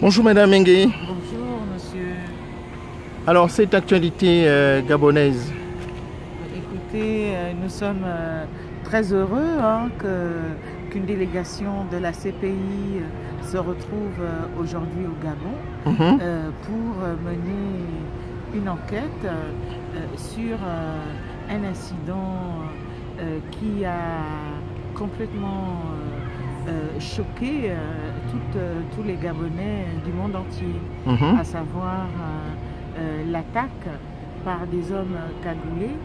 Bonjour Madame Mengue. Bonjour Monsieur. Alors cette actualité gabonaise. Écoutez, nous sommes très heureux qu'une délégation de la CPI se retrouve aujourd'hui au Gabon pour mener une enquête sur un incident qui a complètement choqué tous les Gabonais du monde entier, à savoir l'attaque par des hommes cagoulés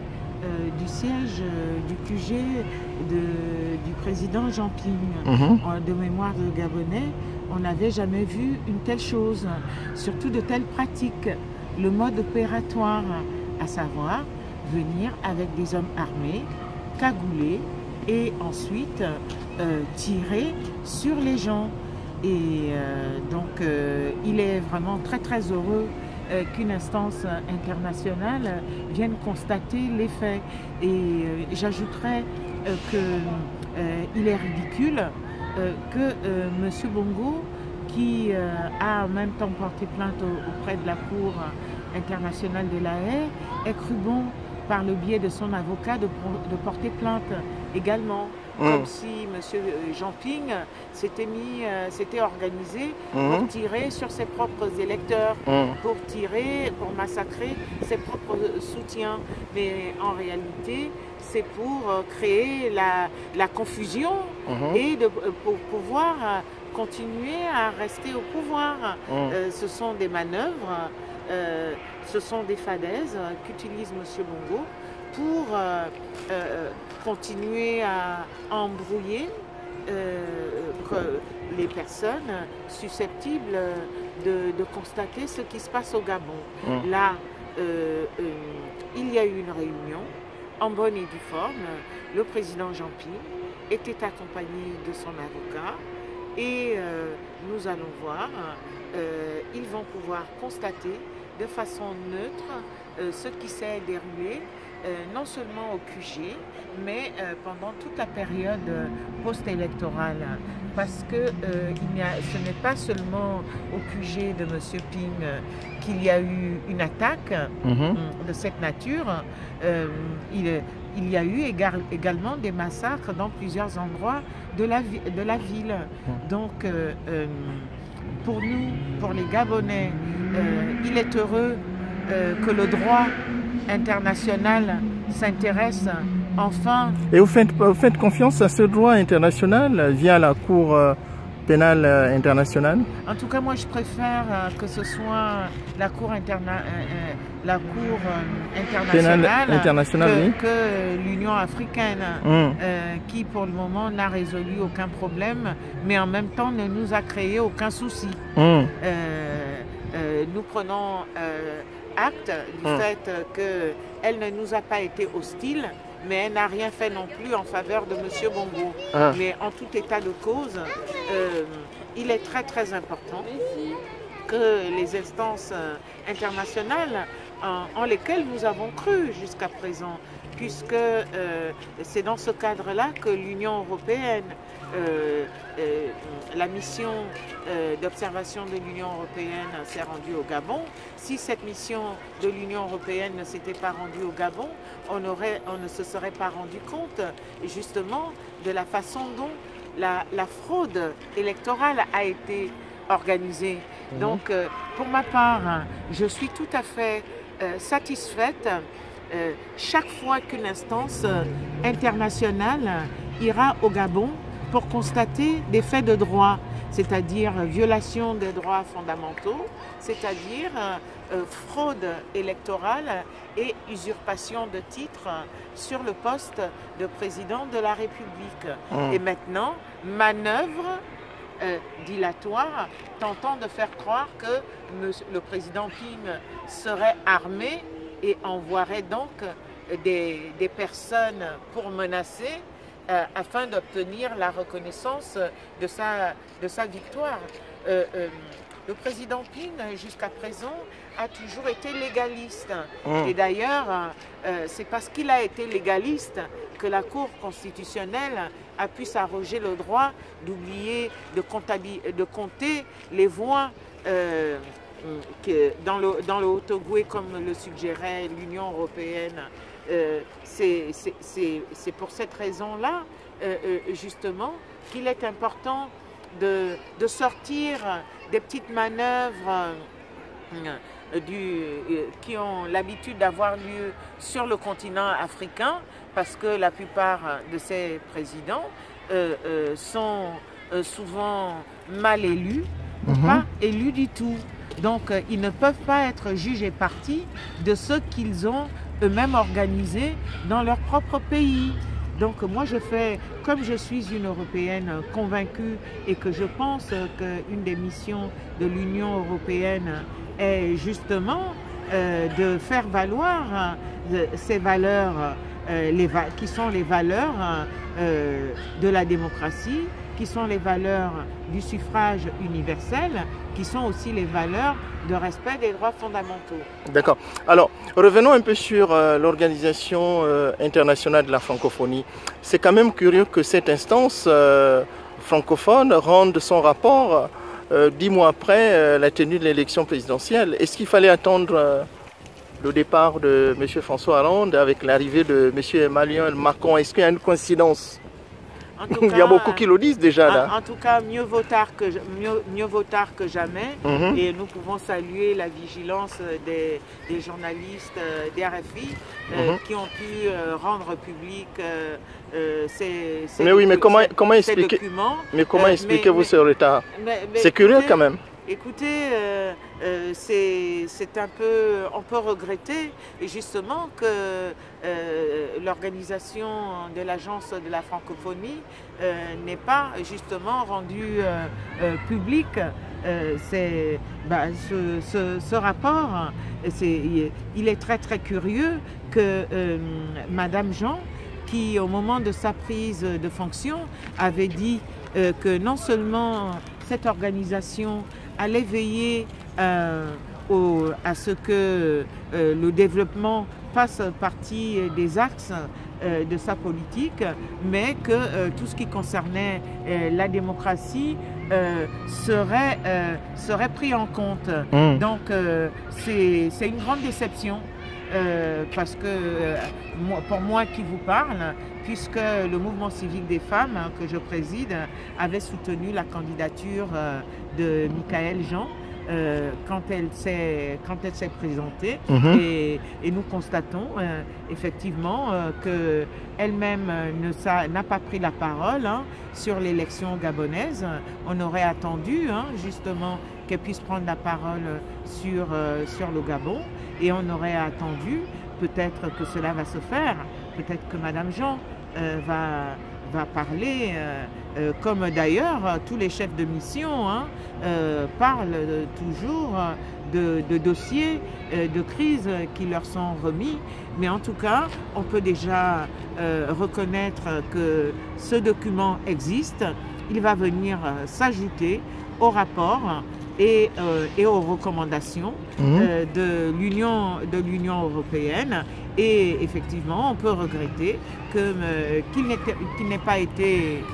du siège du QG du président Jean Ping. De mémoire de Gabonais, on n'avait jamais vu une telle chose, surtout de telles pratiques. Le mode opératoire, à savoir venir avec des hommes armés, cagoulés, et ensuite tirer sur les gens. Et donc il est vraiment très heureux qu'une instance internationale vienne constater les faits. Et j'ajouterais qu'il est ridicule que M. Bongo, qui a en même temps porté plainte auprès de la Cour internationale de la Haye, ait cru bon, par le biais de son avocat, de porter plainte également. Comme si M. Jean Ping s'était organisé pour tirer sur ses propres électeurs, pour massacrer ses propres soutiens. Mais en réalité, c'est pour créer la confusion et pour pouvoir continuer à rester au pouvoir. Ce sont des manœuvres, ce sont des fadaises qu'utilise M. Bongo pour continuer à embrouiller les personnes susceptibles de constater ce qui se passe au Gabon. Là, il y a eu une réunion en bonne et due forme. Le président Jean Ping était accompagné de son avocat et nous allons voir, ils vont pouvoir constater de façon neutre ce qui s'est déroulé non seulement au QG, mais pendant toute la période post-électorale. Parce que ce n'est pas seulement au QG de M. Ping qu'il y a eu une attaque de cette nature. Il y a eu également des massacres dans plusieurs endroits de la ville. Donc, pour nous, pour les Gabonais, il est heureux que le droit international s'intéresse enfin. Et vous faites confiance à ce droit international via la Cour pénale internationale? En tout cas, moi, je préfère que ce soit la Cour internationale que l'Union africaine, qui pour le moment n'a résolu aucun problème, mais en même temps ne nous a créé aucun souci. Nous prenons acte du fait qu'elle ne nous a pas été hostile, mais elle n'a rien fait non plus en faveur de M. Bongo. Mais en tout état de cause, il est très important que les instances internationales en lesquelles nous avons cru jusqu'à présent, puisque c'est dans ce cadre-là que l'Union européenne, la mission d'observation de l'Union européenne s'est rendue au Gabon. Si cette mission de l'Union européenne ne s'était pas rendue au Gabon, on ne se serait pas rendu compte justement de la façon dont la fraude électorale a été organisée. Donc, pour ma part, je suis tout à fait satisfaite chaque fois qu'une instance internationale ira au Gabon pour constater des faits de droit, c'est-à-dire violation des droits fondamentaux, c'est-à-dire fraude électorale et usurpation de titres sur le poste de président de la République. Et maintenant, manœuvre dilatoire tentant de faire croire que le président Ping serait armé et envoierait donc des personnes pour menacer afin d'obtenir la reconnaissance de sa victoire. Le président Ping, jusqu'à présent, a toujours été légaliste. Et d'ailleurs, c'est parce qu'il a été légaliste que la Cour constitutionnelle a pu s'arroger le droit d'oublier de compter les voix dans le Haut-Ogooué, comme le suggérait l'Union européenne. C'est pour cette raison-là, justement, qu'il est important de sortir des petites manœuvres qui ont l'habitude d'avoir lieu sur le continent africain, parce que la plupart de ces présidents sont souvent mal élus, ou pas élus du tout. Donc ils ne peuvent pas être jugés partis de ce qu'ils ont eux-mêmes organisé dans leur propre pays. Donc moi je fais, comme je suis une Européenne convaincue et que je pense qu'une des missions de l'Union européenne est justement de faire valoir ces valeurs qui sont les valeurs de la démocratie, qui sont les valeurs du suffrage universel, qui sont aussi les valeurs de respect des droits fondamentaux. D'accord. Alors, revenons un peu sur l'Organisation internationale de la francophonie. C'est quand même curieux que cette instance francophone rende son rapport 10 mois après la tenue de l'élection présidentielle. Est-ce qu'il fallait attendre le départ de M. François Hollande avec l'arrivée de M. Emmanuel Macron? Est-ce qu'il y a une coïncidence? Il y a beaucoup qui le disent déjà là. En tout cas, mieux vaut tard que jamais. Et nous pouvons saluer la vigilance des journalistes des RFI qui ont pu rendre public ces documents. Mais comment expliquez-vous ce retard? C'est curieux quand même. Écoutez, c'est un peu, on peut regretter justement que l'organisation de l'Agence de la francophonie n'ait pas justement rendu public ce rapport. Il est très très curieux que Madame Jean, qui au moment de sa prise de fonction avait dit que non seulement cette organisation allait veiller à ce que le développement fasse partie des axes de sa politique, mais que tout ce qui concernait la démocratie serait pris en compte. Donc c'est une grande déception. Parce que pour moi qui vous parle, puisque le mouvement civique des femmes que je préside avait soutenu la candidature de Michaëlle Jean quand elle s'est présentée, et nous constatons effectivement qu'elle-même n'a pas pris la parole sur l'élection gabonaise. On aurait attendu justement qu'elle puisse prendre la parole sur le Gabon, et on aurait attendu peut-être que cela va se faire, peut-être que Madame Jean va parler, comme d'ailleurs tous les chefs de mission parlent toujours de dossiers de crise qui leur sont remis. Mais en tout cas, on peut déjà reconnaître que ce document existe. Il va venir s'ajouter au rapport et aux recommandations de l'Union européenne. Et effectivement, on peut regretter qu'il n'ait pas été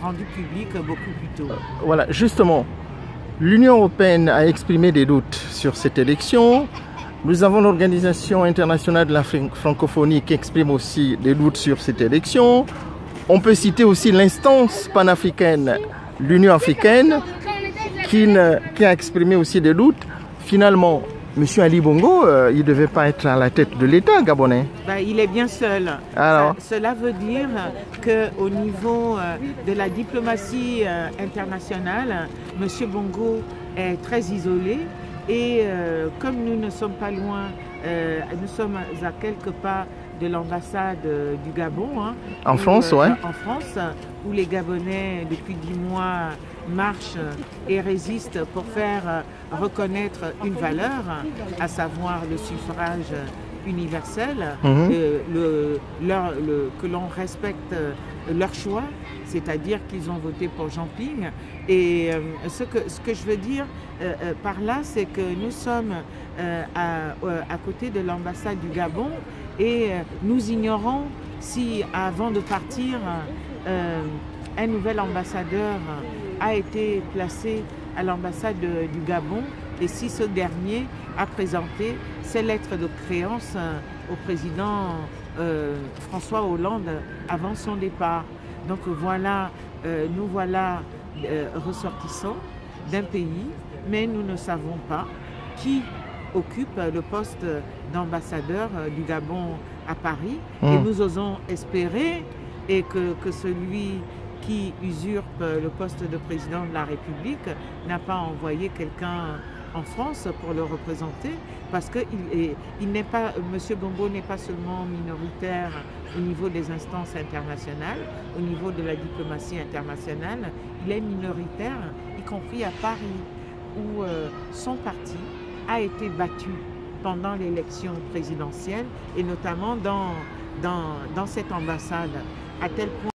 rendu public beaucoup plus tôt. Voilà, justement, l'Union européenne a exprimé des doutes sur cette élection. Nous avons l'Organisation internationale de la francophonie qui exprime aussi des doutes sur cette élection. On peut citer aussi l'instance panafricaine, l'Union africaine, qui a exprimé aussi des doutes. Finalement, M. Ali Bongo, il ne devait pas être à la tête de l'État gabonais. Il est bien seul. Alors, cela veut dire qu'au niveau de la diplomatie internationale, M. Bongo est très isolé. Et comme nous ne sommes pas loin, nous sommes à quelques pas de l'ambassade du Gabon. En France, ouais. En France, où les Gabonais, depuis 10 mois, marchent et résistent pour faire reconnaître une valeur, à savoir le suffrage universel, que l'on respecte leur choix, c'est-à-dire qu'ils ont voté pour Jean Ping. Et ce que je veux dire par là, c'est que nous sommes à côté de l'ambassade du Gabon et nous ignorons si avant de partir, un nouvel ambassadeur a été placé à l'ambassade du Gabon et si ce dernier a présenté ses lettres de créance au président François Hollande avant son départ. Donc voilà, nous voilà ressortissants d'un pays, mais nous ne savons pas qui occupe le poste d'ambassadeur du Gabon à Paris. Et nous osons espérer que celui qui usurpe le poste de président de la République n'a pas envoyé quelqu'un en France pour le représenter, parce que M. Gombo n'est pas seulement minoritaire au niveau des instances internationales, au niveau de la diplomatie internationale, il est minoritaire, y compris à Paris, où son parti a été battu pendant l'élection présidentielle, et notamment dans cette ambassade, à tel point